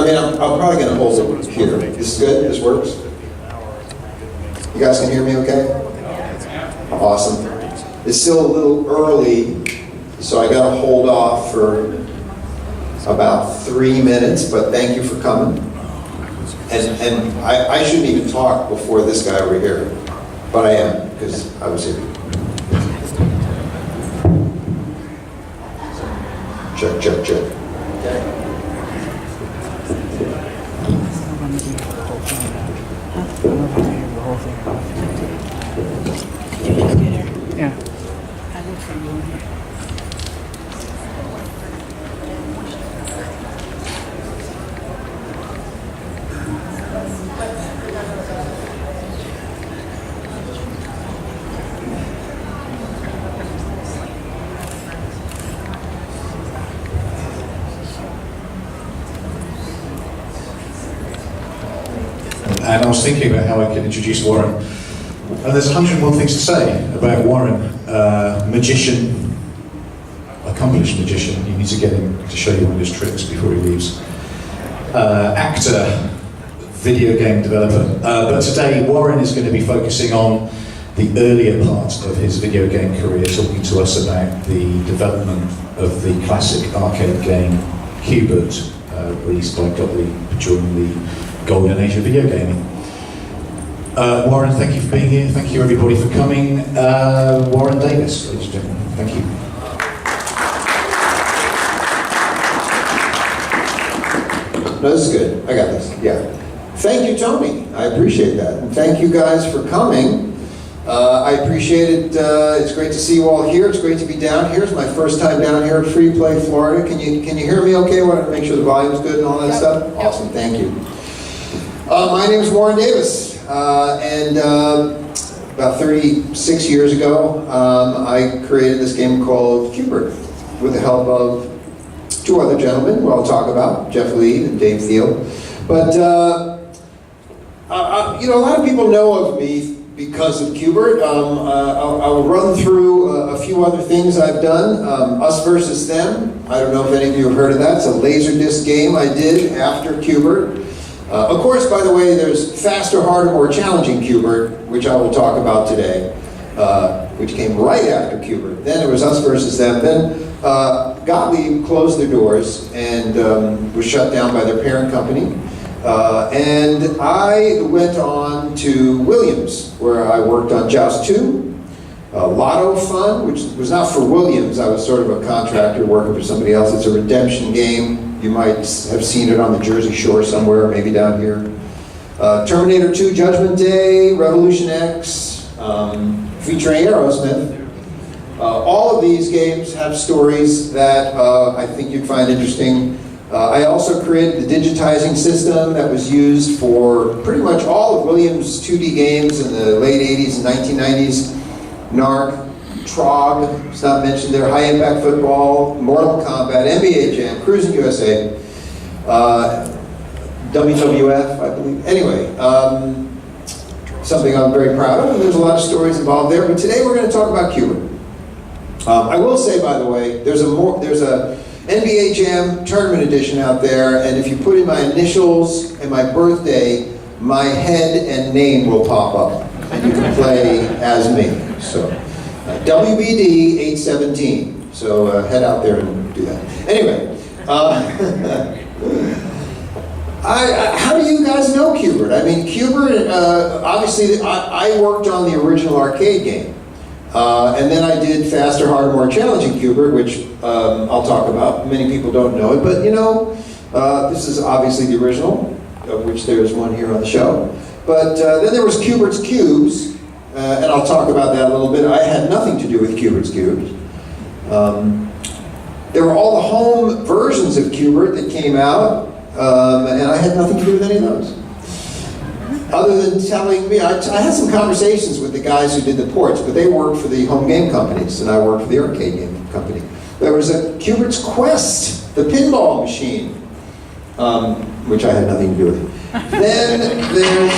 mean, I'm probably going to hold it here. This is good? This works? You guys can hear me okay? Awesome. It's still a little early, so I got to hold off for about 3 minutes, but thank you for coming. And I shouldn't even talk before this guy over here, but I am, because I was here. Check, check, check. Okay. Yeah. And I was thinking about how I could introduce Warren. And there's 101 things to say about Warren. Magician, accomplished magician. You need to get him to show you one of his tricks before he leaves. Actor, video game developer. But today, Warren is going to be focusing on the earlier part of his video game career, talking to us about the development of the classic arcade game Qbert, released by Gottlieb during the golden age of video gaming. Warren, thank you for being here. Thank you everybody for coming. Warren Davis, ladies and gentlemen. Thank you. No, this is good. I got this. Yeah. Thank you, Tony. I appreciate that. And thank you guys for coming. I appreciate it. It's great to see you all here. It's great to be down here. It's my first time down here at Free Play, Florida. Can you hear me okay? I want to make sure the volume's good and all that stuff? Awesome. Thank you. My name is Warren Davis, and about 36 years ago, I created this game called Qbert with the help of two other gentlemen who I'll talk about, Jeff Lee and Dave Thiel. But, you know, a lot of people know of me because of Qbert. I'll run through a few other things I've done. Us versus Them. I don't know if any of you have heard of that. It's a Laserdisc game I did after Qbert. Of course, by the way, there's faster, harder, more challenging Qbert, which I will talk about today, which came right after Qbert. Then it was Us versus Them. Then Gottlieb closed their doors and was shut down by their parent company. And I went on to Williams, where I worked on Joust 2, Lotto Fun, which was not for Williams. I was sort of a contractor working for somebody else. It's a redemption game. You might have seen it on the Jersey Shore somewhere, maybe down here. Terminator 2, Judgment Day, Revolution X, featuring Aerosmith. All of these games have stories that I think you'd find interesting. I also created the digitizing system that was used for pretty much all of Williams' 2D games in the late 80s and 1990s. Narc, Trog, it's not mentioned there, High Impact Football, Mortal Kombat, NBA Jam, Cruising USA, WWF, I believe. Anyway, something I'm very proud of, and there's a lot of stories involved there, but today we're going to talk about Qbert. I will say, by the way, there's a NBA Jam Tournament Edition out there, and if you put in my initials and my birthday, my head and name will pop up, and you can play as me. So, WBD 817. So head out there and do that. Anyway, how do you guys know Qbert? I mean, Qbert, obviously, I worked on the original arcade game. And then I did faster, harder, more challenging Qbert, which I'll talk about. Many people don't know it, but you know, this is obviously the original, of which there's one here on the show. But then there was Qbert's Cubes, and I'll talk about that a little bit. I had nothing to do with Qbert's Cubes. There were all the home versions of Qbert that came out, and I had nothing to do with any of those. Other than telling me, I had some conversations with the guys who did the ports, but they worked for the home game companies, and I worked for the arcade game company. There was a Qbert's Quest, the pinball machine, which I had nothing to do with. Then there's,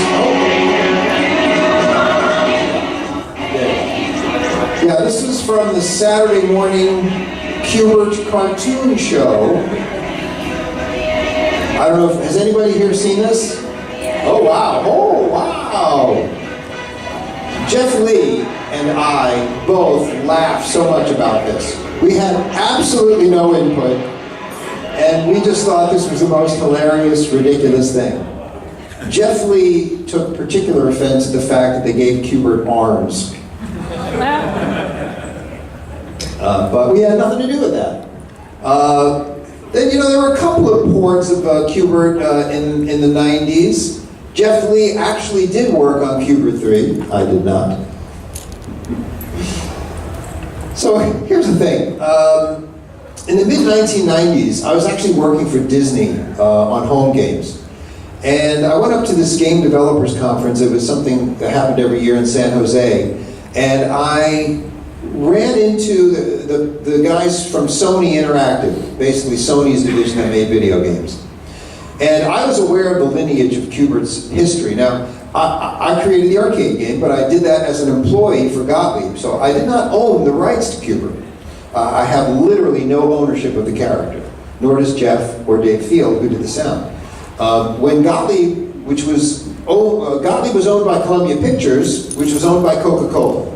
yeah, this is from the Saturday morning Qbert cartoon show. I don't know if, has anybody here seen this? Oh wow, oh wow. Jeff Lee and I both laughed so much about this. We had absolutely no input, and we just thought this was the most hilarious, ridiculous thing. Jeff Lee took particular offense at the fact that they gave Q*bert arms. But we had nothing to do with that. Then, there were a couple of ports of Q*bert in the 90s. Jeff Lee actually did work on Q*bert 3. I did not. So here's the thing. In the mid-1990s, I was actually working for Disney on home games. And I went up to this game developers conference. It was something that happened every year in San Jose. And I ran into the guys from Sony Interactive, basically Sony's division that made video games. And I was aware of the lineage of Q*bert's history. Now, I created the arcade game, but I did that as an employee for Gottlieb, so I did not own the rights to Q*bert. I have literally no ownership of the character, nor does Jeff or Dave Field, who did the sound. When Gottlieb, Gottlieb was owned by Columbia Pictures, which was owned by Coca-Cola.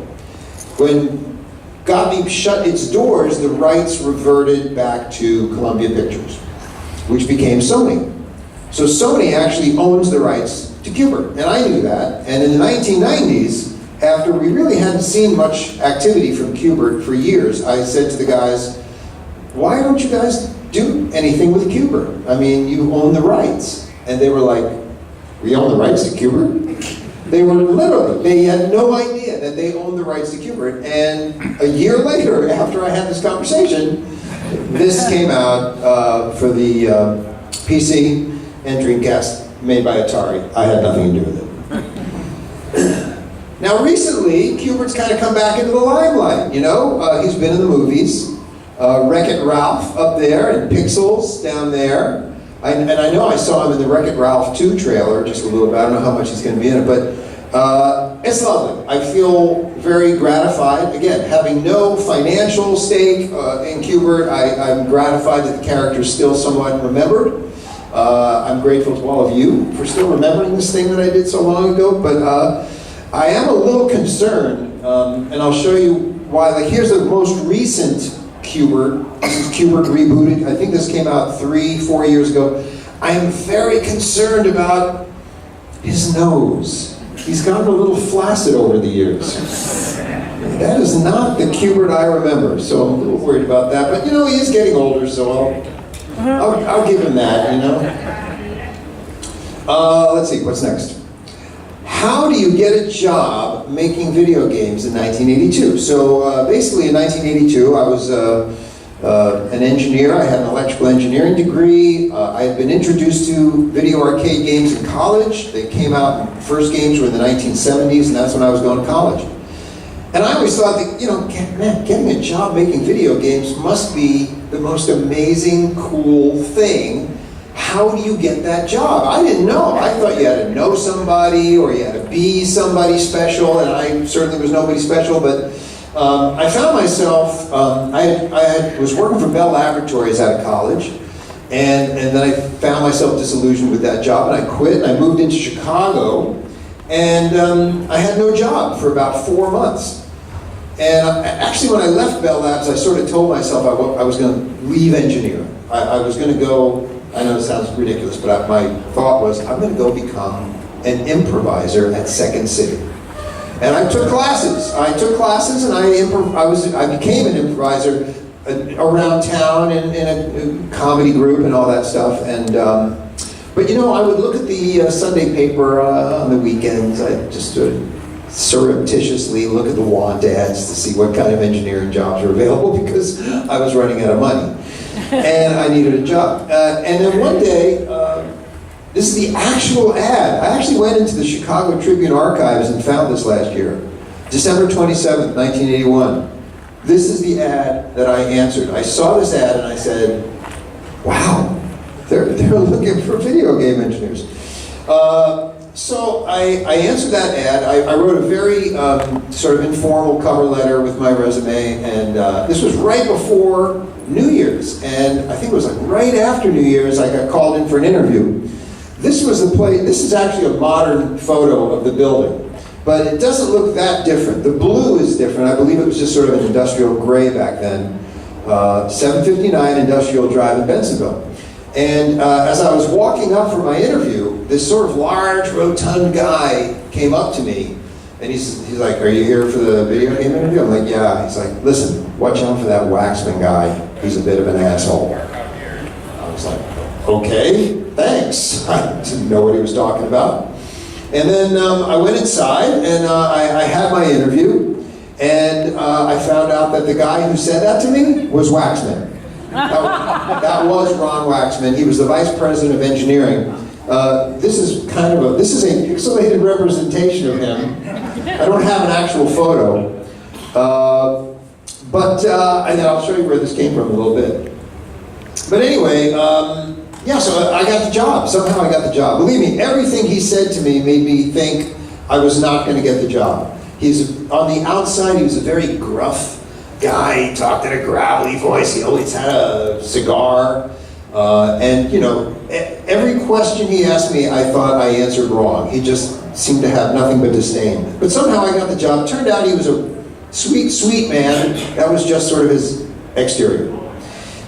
When Gottlieb shut its doors, the rights reverted back to Columbia Pictures, which became Sony. So Sony actually owns the rights to Q*bert, and I knew that. And in the 1990s, after we really hadn't seen much activity from Q*bert for years, I said to the guys, why don't you guys do anything with Q*bert? I mean, you own the rights. And they were like, we own the rights to Q*bert? They were literally, they had no idea that they owned the rights to Q*bert. And a year later, after I had this conversation, this came out for the PC and Dreamcast made by Atari. I had nothing to do with it. Now recently, Q*bert's kind of come back into the limelight, he's been in the movies. Wreck-It Ralph up there, and Pixels down there. And I know I saw him in the Wreck-It Ralph 2 trailer, just a little bit. I don't know how much he's going to be in it, but it's lovely. I feel very gratified. Again, having no financial stake in Q*bert, I'm gratified that the character is still somewhat remembered. I'm grateful to all of you for still remembering this thing that I did so long ago, but I am a little concerned, and I'll show you why. Like, here's the most recent Q*bert. This is Q*bert rebooted. I think this came out 3-4 years ago. I am very concerned about his nose. He's gotten a little flaccid over the years. That is not the Q*bert I remember, so I'm a little worried about that. But he is getting older, so I'll give him that, Let's see, what's next? How do you get a job making video games in 1982? So basically in 1982, I was an engineer. I had an electrical engineering degree. I had been introduced to video arcade games in college. They came out, first games were in the 1970s, and that's when I was going to college. And I always thought that, getting a job making video games must be the most amazing, cool thing. How do you get that job? I didn't know. I thought you had to know somebody, or you had to be somebody special, and I certainly was nobody special, but I found myself, I was working for Bell Laboratories out of college, and then I found myself disillusioned with that job, and I quit, and I moved into Chicago, and I had no job for about 4 months. And actually, when I left Bell Labs, I sort of told myself I was going to leave engineering. I was going to go, I know it sounds ridiculous, but my thought was, I'm going to go become an improviser at Second City. And I took classes. And I became an improviser around town in a comedy group and all that stuff. And but I would look at the Sunday paper on the weekends. I just surreptitiously look at the want ads to see what kind of engineering jobs are available, because I was running out of money and I needed a job. And then one day, this is the actual ad. I actually went into the Chicago Tribune archives and found this last year. December 27th, 1981. This is the ad that I answered. I saw this ad and I said, wow, they're looking for video game engineers. So I answered that ad. I wrote a very sort of informal cover letter with my resume, and this was right before New Year's, and I think it was like right after New Year's I got called in for an interview. This was the place. This is actually a modern photo of the building, but it doesn't look that different. The blue is different. I believe it was just sort of an industrial gray back then. 759 Industrial Drive in Bensonville. And as I was walking up for my interview, this sort of large, rotund guy came up to me, and he's like, "Are you here for the video game interview?" I'm like, "Yeah." He's like, "Listen, watch out for that Waxman guy. He's a bit of an asshole." I was like, "Okay, thanks." I didn't know what he was talking about. And then I went inside, and I had my interview, and I found out that the guy who said that to me was Waxman. That was Ron Waxman. He was the vice president of engineering. This is a pixelated representation of him. I don't have an actual photo, and then I'll show you where this came from a little bit. But anyway, yeah, so I got the job. Somehow I got the job. Believe me, everything he said to me made me think I was not going to get the job. On the outside, he was a very gruff guy. He talked in a gravelly voice. He always had a cigar. And, you know, every question he asked me, I thought I answered wrong. He just seemed to have nothing but disdain. But somehow I got the job. Turned out he was a sweet, sweet man. That was just sort of his exterior.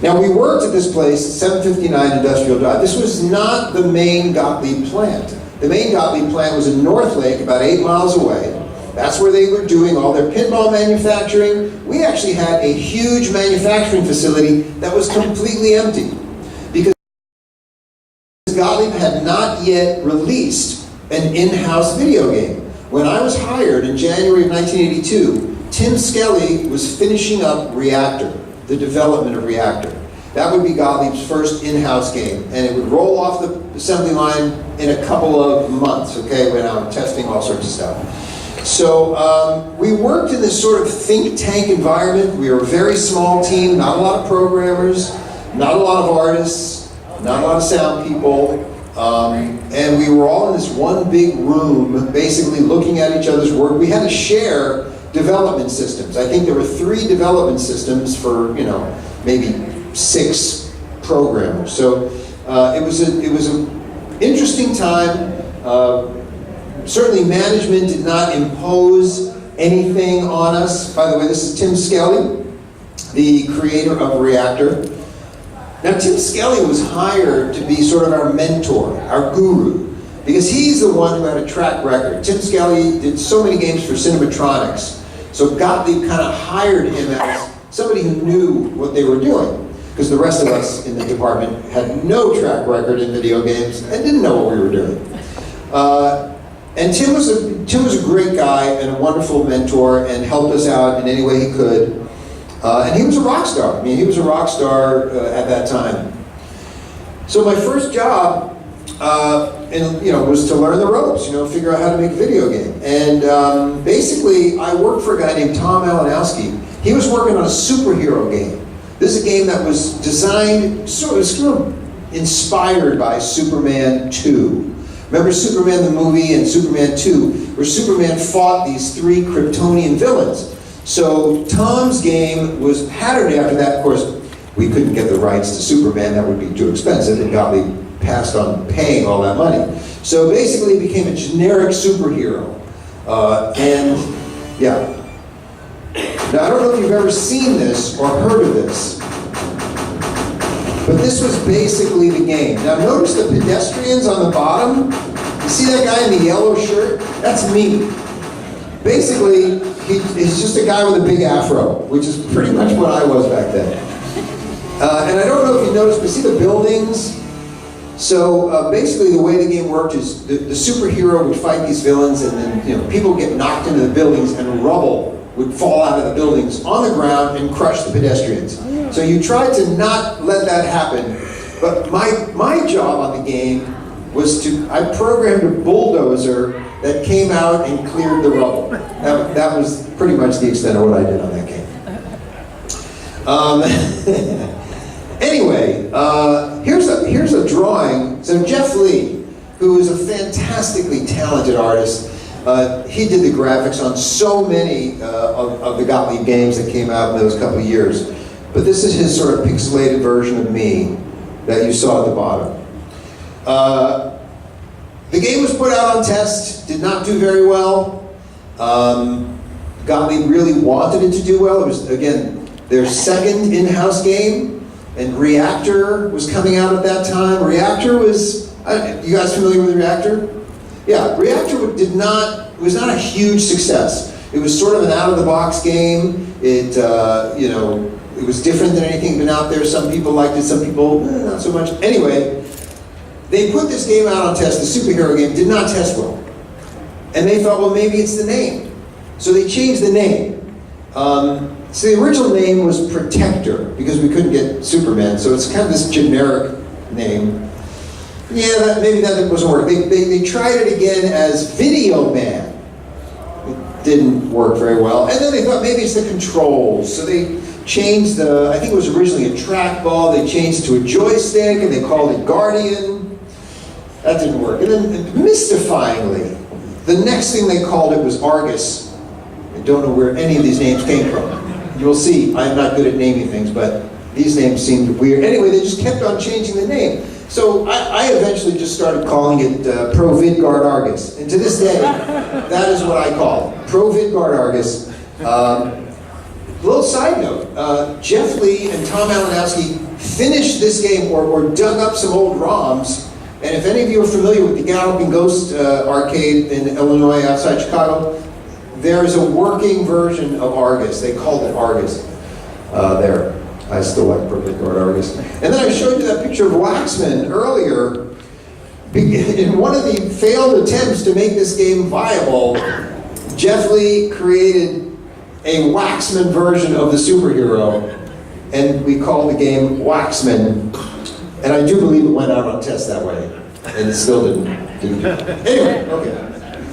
Now, we worked at this place, 759 Industrial Drive. This was not the main Gottlieb plant. The main Gottlieb plant was in North Lake, about 8 miles away. That's where they were doing all their pinball manufacturing. We actually had a huge manufacturing facility that was completely empty because Gottlieb had not yet released an in-house video game. When I was hired in January of 1982, Tim Scallion was finishing up Reactor, the development of Reactor. That would be Gottlieb's first in-house game, and it would roll off the assembly line in a couple of months, okay, when I'm testing all sorts of stuff. So we worked in this sort of think tank environment. We were a very small team, not a lot of programmers, not a lot of artists, not a lot of sound people, and we were all in this one big room, basically looking at each other's work. We had to share development systems. I think there were 3 development systems for, you know, maybe 6 programmers. So it was an interesting time. Certainly management did not impose anything on us. By the way, this is Tim Scallion, the creator of Reactor. Now, Tim Scallion was hired to be sort of our mentor, our guru, because he's the one who had a track record. Tim Scallion did so many games for Cinematronics, so Gottlieb kind of hired him as somebody who knew what they were doing, because the rest of us in the department had no track record in video games and didn't know what we were doing. And Tim was a great guy and a wonderful mentor and helped us out in any way he could. And he was a rock star. I mean, he was a rock star at that time. So my first job, was to learn the ropes. Figure out how to make a video game. And basically, I worked for a guy named Tom Malinowski. He was working on a superhero game. This is a game that was designed, sort of inspired by Superman 2. Remember Superman the movie and Superman 2, where Superman fought these 3 Kryptonian villains. So Tom's game was patterned after that. Of course, we couldn't get the rights to Superman. That would be too expensive, and Gottlieb passed on paying all that money. So basically it became a generic superhero. Yeah. Now, I don't know if you've ever seen this or heard of this, but this was basically the game. Now notice the pedestrians on the bottom. You see that guy in the yellow shirt? That's me. Basically, he's just a guy with a big afro, which is pretty much what I was back then. And I don't know if you noticed, but see the buildings? So basically the way the game worked is the superhero would fight these villains, and then people would get knocked into the buildings, and rubble would fall out of the buildings on the ground and crush the pedestrians. So you tried to not let that happen, but my job on the game was I programmed a bulldozer that came out and cleared the rubble. That was pretty much the extent of what I did on that game. Anyway, here's a drawing. So Jeff Lee, who is a fantastically talented artist. He did the graphics on so many of the Gottlieb games that came out in those couple of years. But this is his sort of pixelated version of me that you saw at the bottom. The game was put out on test, did not do very well. Gottlieb really wanted it to do well. It was, again, their second in-house game, and Reactor was coming out at that time. Reactor was, you guys familiar with Reactor? Yeah, Reactor was not a huge success. It was sort of an out-of-the-box game. It, it was different than anything been out there. Some people liked it, some people, not so much. Anyway, they put this game out on test, the superhero game, did not test well. And they thought, well, maybe it's the name. So they changed the name. So the original name was Protector, because we couldn't get Superman, so it's kind of this generic name. Yeah, maybe that wasn't working. They tried it again as Video Man. It didn't work very well. And then they thought maybe it's the controls. So they changed I think it was originally a trackball, they changed it to a joystick, and they called it Guardian. That didn't work. And then, mystifyingly, the next thing they called it was Argus. I don't know where any of these names came from. You'll see, I'm not good at naming things, but these names seemed weird. Anyway, they just kept on changing the name. So I eventually just started calling it Pro VidGuard Argus. And to this day, that is what I call it, Pro VidGuard Argus. Little side note, Jeff Lee and Tom Alanowski finished this game or dug up some old ROMs. And if any of you are familiar with the Galloping Ghost arcade in Illinois outside Chicago, there is a working version of Argus. They called it Argus there. I still like Pro VidGuard Argus. And then I showed you that picture of Waxman earlier. In one of the failed attempts to make this game viable, Jeff Lee created a Waxman version of the superhero, and we called the game Waxman. And I do believe it went out on test that way, and it still didn't do it. Anyway, okay.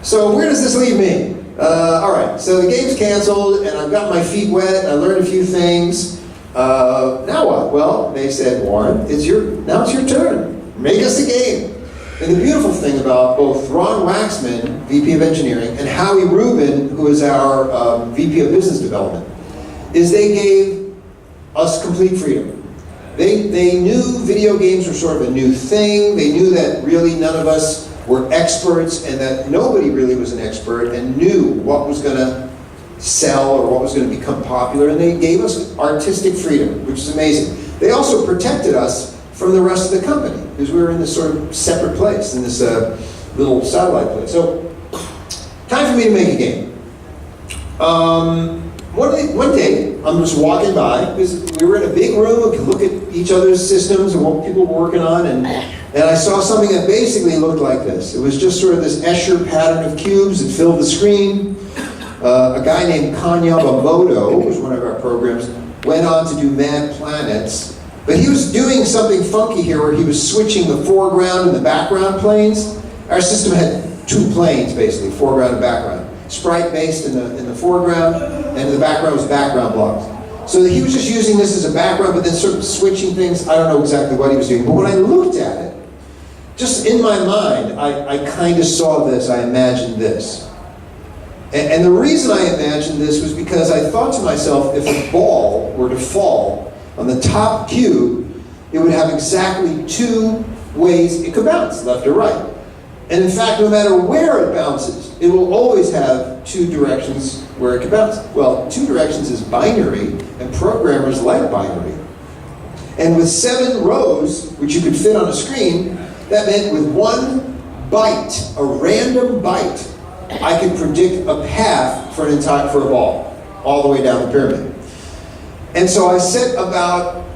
So where does this leave me? All right, so the game's canceled, and I've got my feet wet, I learned a few things. Now what? Well, they said, Warren, now it's your turn. Make us a game. And the beautiful thing about both Ron Waxman, VP of Engineering, and Howie Rubin, who is our VP of Business Development, is they gave us complete freedom. They knew video games were sort of a new thing. They knew that really none of us were experts, and that nobody really was an expert and knew what was going to sell or what was going to become popular, and they gave us artistic freedom, which is amazing. They also protected us from the rest of the company, because we were in this sort of separate place, in this little satellite place. So, time for me to make a game. One day, I'm just walking by, because we were in a big room, we could look at each other's systems and what people were working on, and I saw something that basically looked like this. It was just sort of this Escher pattern of cubes that filled the screen. A guy named Kanyabamoto, who was one of our programs, went on to do Mad Planets, but he was doing something funky here where he was switching the foreground and the background planes. Our system had two planes, basically, foreground and background. Sprite-based in the foreground, and in the background was background blocks. So he was just using this as a background, but then sort of switching things. I don't know exactly what he was doing, but when I looked at it, just in my mind, I kind of saw this, I imagined this. And the reason I imagined this was because I thought to myself, if a ball were to fall on the top cube, it would have exactly two ways it could bounce, left or right. And in fact, no matter where it bounces, it will always have two directions where it can bounce. Well, two directions is binary, and programmers like binary. And with 7 rows, which you could fit on a screen, that meant with one byte, a random byte, I could predict a path for a ball, all the way down the pyramid. And so I set about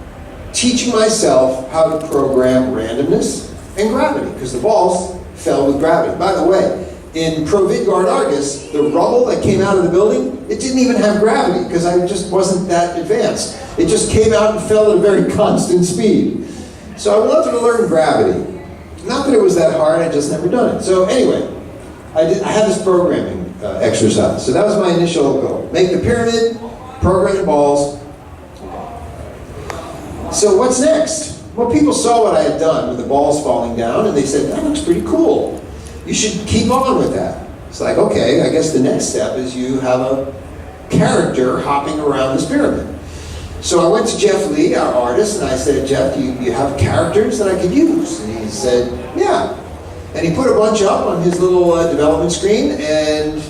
teaching myself how to program randomness and gravity, because the balls fell with gravity. By the way, in Pro VidGuard Argus, the rubble that came out of the building, it didn't even have gravity, because I just wasn't that advanced. It just came out and fell at a very constant speed. So I wanted to learn gravity. Not that it was that hard, I just never done it. So anyway, I had this programming exercise. So that was my initial goal. Make the pyramid, program the balls. So what's next? Well, people saw what I had done with the balls falling down, and they said, that looks pretty cool. You should keep on with that. It's like, okay, I guess the next step is you have a character hopping around this pyramid. So I went to Jeff Lee, our artist, and I said, Jeff, do you have characters that I could use? And he said, yeah. And he put a bunch up on his little development screen, and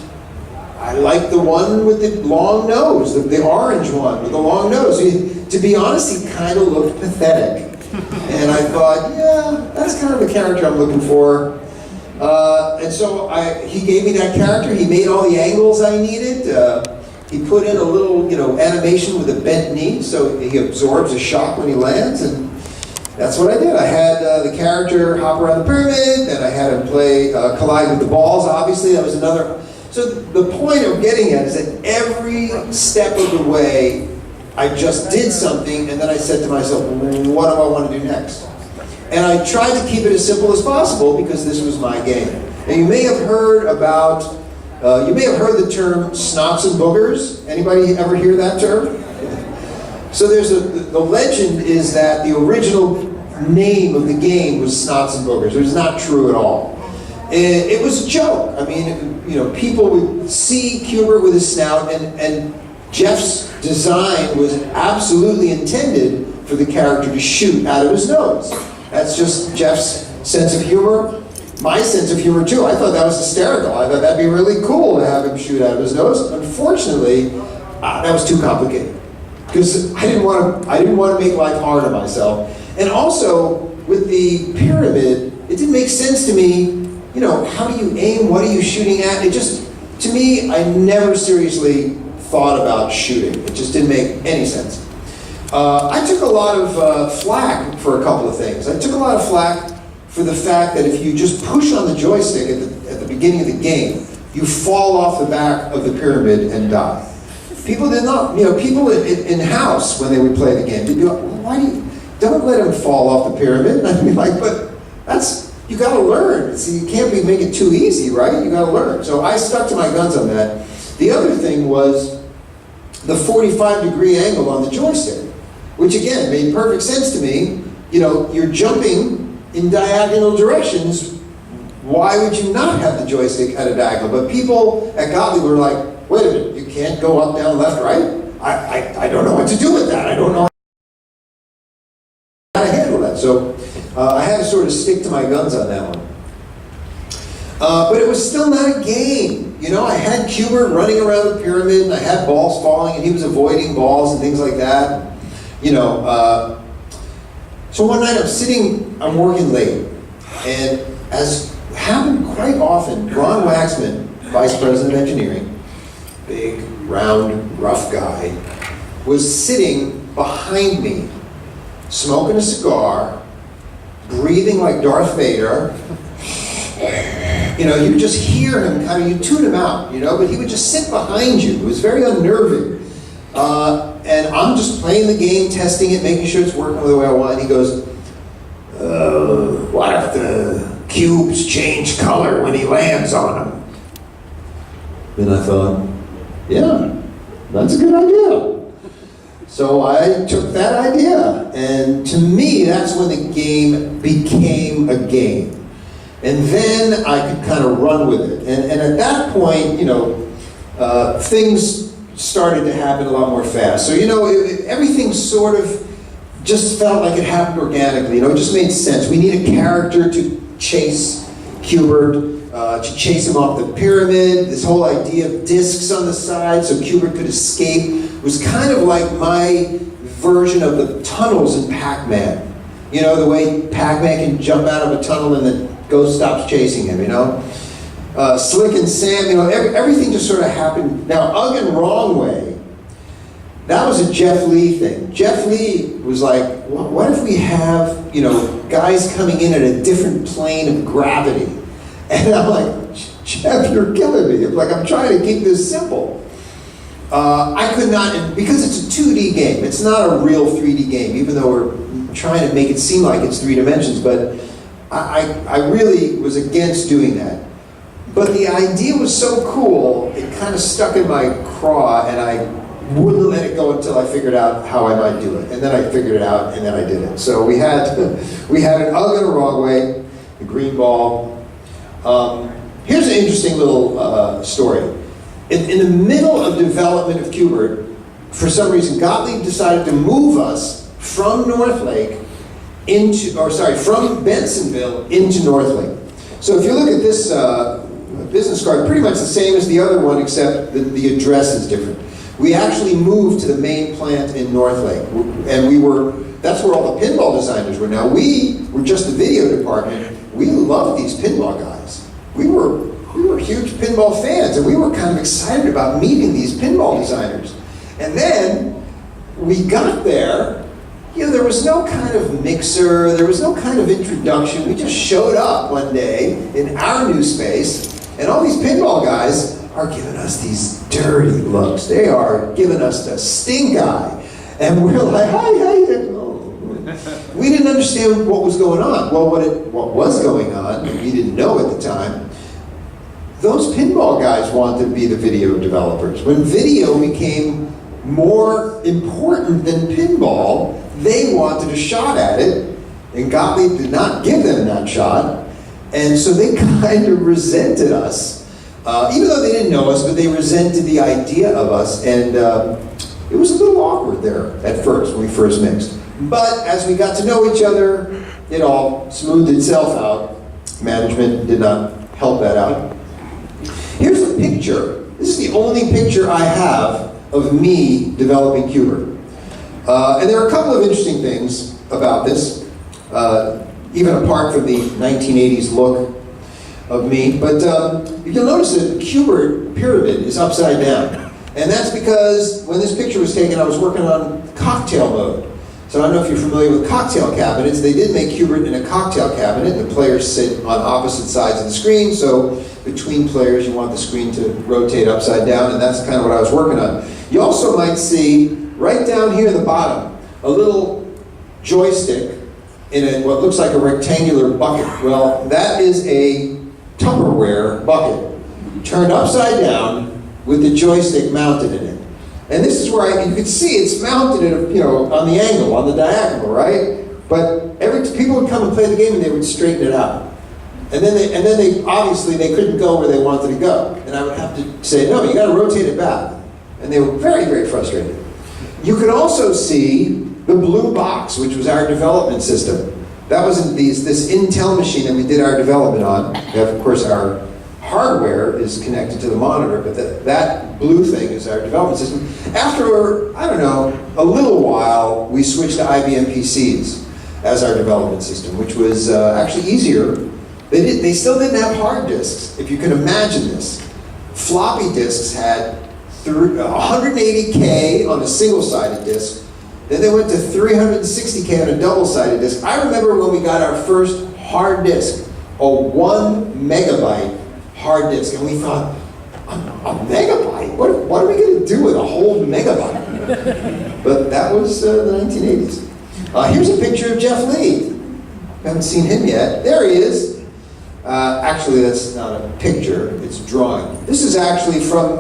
I liked the one with the long nose, the orange one with the long nose. To be honest, he kind of looked pathetic. And I thought, yeah, that's kind of the character I'm looking for. And so he gave me that character. He made all the angles I needed. He put in a little, animation with a bent knee, so he absorbs a shock when he lands, and that's what I did. I had the character hop around the pyramid, and I had him collide with the balls, obviously. That was another. So the point I'm getting at is that every step of the way, I just did something, and then I said to myself, well, what do I want to do next? And I tried to keep it as simple as possible because this was my game. And you may have heard the term snots and boogers. Anybody ever hear that term? So the legend is that the original name of the game was Snots and Boogers. It was not true at all. It was a joke. I mean, people would see Q*bert with his snout, and Jeff's design was absolutely intended for the character to shoot out of his nose. That's just Jeff's sense of humor. My sense of humor too. I thought that was hysterical. I thought that'd be really cool to have him shoot out of his nose. Unfortunately, that was too complicated because I didn't want to make life hard on myself. And also with the pyramid, it didn't make sense to me. How do you aim? What are you shooting at? To me, I never seriously thought about shooting. It just didn't make any sense. I took a lot of flack for a couple of things. I took a lot of flack for the fact that if you just push on the joystick at the beginning of the game, you fall off the back of the pyramid and die. People did not, people in-house when they would play the game, they'd be like, well, don't let him fall off the pyramid. And I'd be like, but you gotta learn. See, you can't make it too easy, right? You gotta learn. So I stuck to my guns on that. The other thing was the 45-degree angle on the joystick, which again made perfect sense to me. You're jumping in diagonal directions. Why would you not have the joystick at a diagonal? But people at Gottlieb were like, wait a minute, you can't go up, down, left, right? I don't know what to do with that. I don't know how to handle that. So I had to sort of stick to my guns on that one. But it was still not a game. I had Q*bert running around the pyramid, and I had balls falling, and he was avoiding balls and things like that. So one night I'm working late, and as happened quite often, Ron Waxman, Vice President of Engineering, big, round, rough guy, was sitting behind me, smoking a cigar, breathing like Darth Vader. You would just hear him, you tune him out, but he would just sit behind you. It was very unnerving. And I'm just playing the game, testing it, making sure it's working the way I want. And he goes, what if the cubes change color when he lands on them? And I thought, yeah, that's a good idea. So I took that idea, and to me, that's when the game became a game. And then I could kind of run with it. And at that point, things started to happen a lot more fast. So, everything sort of just felt like it happened organically. It just made sense. We need a character to chase Q*bert, to chase him off the pyramid. This whole idea of discs on the side so Q*bert could escape was kind of like my version of the tunnels in Pac-Man. The way Pac-Man can jump out of a tunnel and the ghost stops chasing him, Slick and Sam, everything just sort of happened. Now, Ugg and Wrong Way, that was a Jeff Lee thing. Jeff Lee was like, what if we have, guys coming in at a different plane of gravity? And I'm like, Jeff, you're killing me. I'm trying to keep this simple. I could not, because it's a 2D game. It's not a real 3D game, even though we're trying to make it seem like it's 3 dimensions, but I really was against doing that. But the idea was so cool, it kind of stuck in my craw, and I wouldn't let it go until I figured out how I might do it. And then I figured it out, and then I did it. So we had an UGG and a wrong way, the green ball. Here's an interesting little story. In the middle of development of Qbert, for some reason, Gottlieb decided to move us from Northlake from Bensonville into Northlake. So if you look at this business card, pretty much the same as the other one, except the address is different. We actually moved to the main plant in Northlake, and that's where all the pinball designers were. Now, we were just the video department. We loved these pinball guys. We were huge pinball fans, and we were kind of excited about meeting these pinball designers. And then we got there. There was no kind of mixer, there was no kind of introduction. We just showed up one day in our new space, and all these pinball guys are giving us these dirty looks. They are giving us the stink eye. And we're like, hi, how you doing? We didn't understand what was going on. Well, what was going on, and we didn't know at the time, those pinball guys wanted to be the video developers. When video became more important than pinball, they wanted a shot at it, and Gottlieb did not give them that shot, and so they kind of resented us, even though they didn't know us, but they resented the idea of us, and it was a little awkward there at first, when we first mixed. But as we got to know each other, it all smoothed itself out. Management did not help that out. Here's a picture. This is the only picture I have of me developing Qbert. And there are a couple of interesting things about this, even apart from the 1980s look of me. But you'll notice that the Qbert pyramid is upside down. And that's because when this picture was taken, I was working on cocktail mode. So I don't know if you're familiar with cocktail cabinets. They did make Qbert in a cocktail cabinet. The players sit on opposite sides of the screen, so between players you want the screen to rotate upside down, and that's kind of what I was working on. You also might see, right down here at the bottom, a little joystick in what looks like a rectangular bucket. Well, that is a Tupperware bucket, turned upside down with the joystick mounted in it. And this is where you can see it's mounted on the angle, on the diagonal, right? But people would come and play the game and they would straighten it out. And then they obviously they couldn't go where they wanted to go. And I would have to say, no, you got to rotate it back. And they were very, very frustrated. You could also see the blue box, which was our development system. That was this Intel machine that we did our development on. We have, of course, our hardware is connected to the monitor, but that blue thing is our development system. After, I don't know, a little while, we switched to IBM PCs as our development system, which was actually easier. They still didn't have hard disks, if you can imagine this. Floppy disks had 180K on a single-sided disk. Then they went to 360K on a double-sided disk. I remember when we got our first hard disk, a 1 megabyte hard disk, and we thought, a megabyte? What are we going to do with a whole megabyte? But that was the 1980s. Here's a picture of Jeff Lee. Haven't seen him yet. There he is. Actually, that's not a picture, it's drawing. This is actually from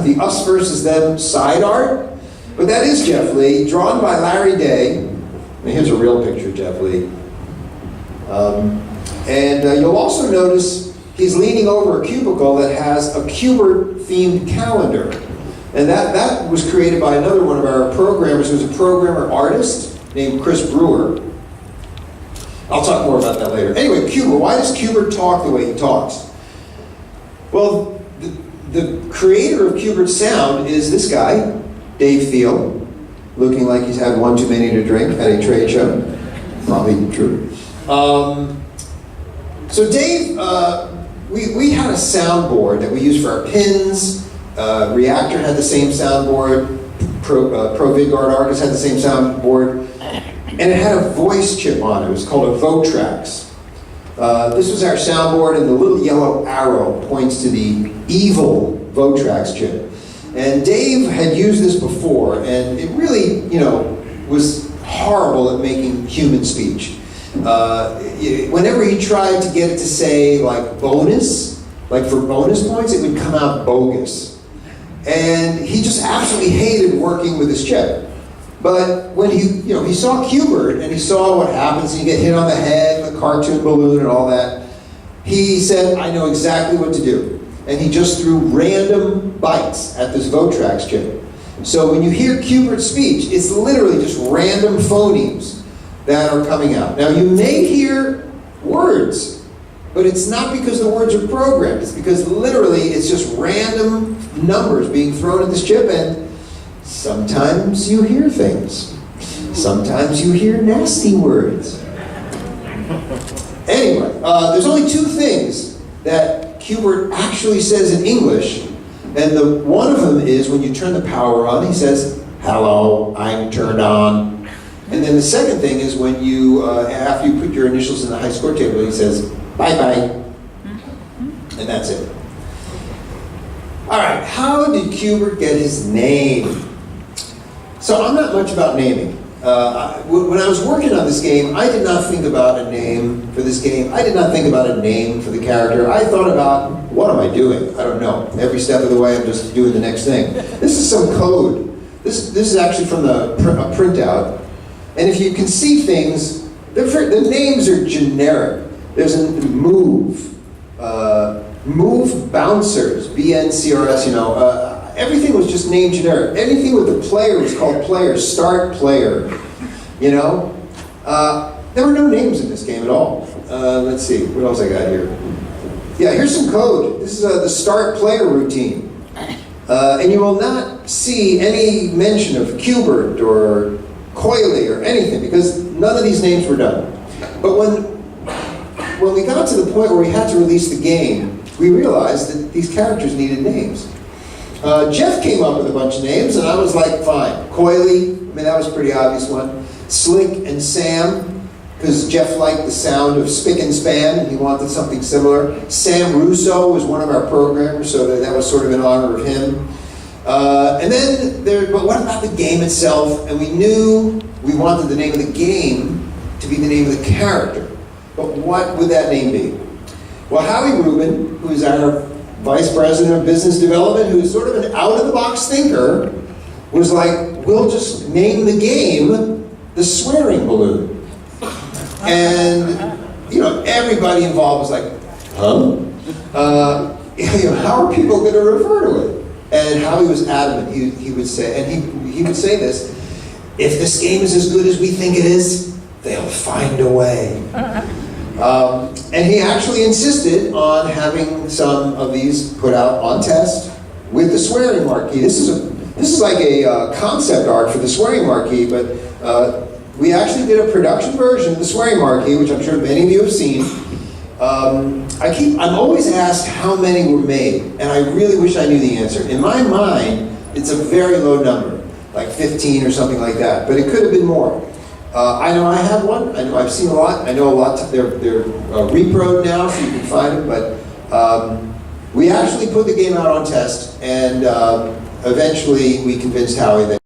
the Us versus Them side art, but that is Jeff Lee, drawn by Larry Day. And here's a real picture of Jeff Lee. And you'll also notice he's leaning over a cubicle that has a Qbert-themed calendar. And that was created by another one of our programmers, who was a programmer artist named Chris Brewer. I'll talk more about that later. Anyway, Qbert. Why does Qbert talk the way he talks? Well, the creator of Qbert sound is this guy, Dave Thiel, looking like he's had one too many to drink at a trade show. Probably true. So Dave, we had a soundboard that we used for our pins. Reactor had the same soundboard. ProVidGuard Argus had the same soundboard. And it had a voice chip on it. It was called a Votrax. This was our soundboard, and the little yellow arrow points to the evil Votrax chip. And Dave had used this before, and it really, was horrible at making human speech. Whenever he tried to get it to say, like, bonus, like for bonus points, it would come out bogus. And he just absolutely hated working with this chip. But when he saw Qbert and he saw what happens, and you get hit on the head with a cartoon balloon and all that, he said, I know exactly what to do. And he just threw random bytes at this Votrax chip. So when you hear Qbert's speech, it's literally just random phonemes that are coming out. Now you may hear words, but it's not because the words are programmed. It's because literally it's just random numbers being thrown at this chip, and sometimes you hear things. Sometimes you hear nasty words. Anyway, there's only two things that Qbert actually says in English, and one of them is when you turn the power on, he says, "Hello, I'm turned on." And then the second thing is when you, after you put your initials in the high score table, he says, "Bye-bye." And that's it. All right, how did Qbert get his name? So I'm not much about naming. When I was working on this game, I did not think about a name for this game. I did not think about a name for the character. I thought about, what am I doing? I don't know. Every step of the way, I'm just doing the next thing. This is some code. This is actually from a printout. And if you can see things, the names are generic. There's a move bouncers, BNCRS, everything was just named generic. Anything with a player was called player, start player, There were no names in this game at all. Let's see, what else I got here? Yeah, here's some code. This is the start player routine. And you will not see any mention of Qbert or Coily or anything, because none of these names were done. But when we got to the point where we had to release the game, we realized that these characters needed names. Jeff came up with a bunch of names, and I was like, fine. Coily, that was a pretty obvious one. Slick and Sam, because Jeff liked the sound of spick and span, and he wanted something similar. Sam Russo was one of our programmers, so that was sort of in honor of him. But what about the game itself? And we knew we wanted the name of the game to be the name of the character. But what would that name be? Well, Howie Rubin, who's our Vice President of Business Development, who's sort of an out-of-the-box thinker, was like, we'll just name the game the Swearing Balloon. And, everybody involved was like, huh? How are people going to refer to it? And Howie was adamant. He would say, and he would say this, if this game is as good as we think it is, they'll find a way. And he actually insisted on having some of these put out on test with the swearing marquee. This is like a concept art for the swearing marquee, but we actually did a production version of the swearing marquee, which I'm sure many of you have seen. I'm always asked how many were made, and I really wish I knew the answer. In my mind, it's a very low number, like 15 or something like that, but it could have been more. I know I have one. I know I've seen a lot. I know a lot. They're repro'd now, so you can find them. But we actually put the game out on test, and eventually we convinced Howie that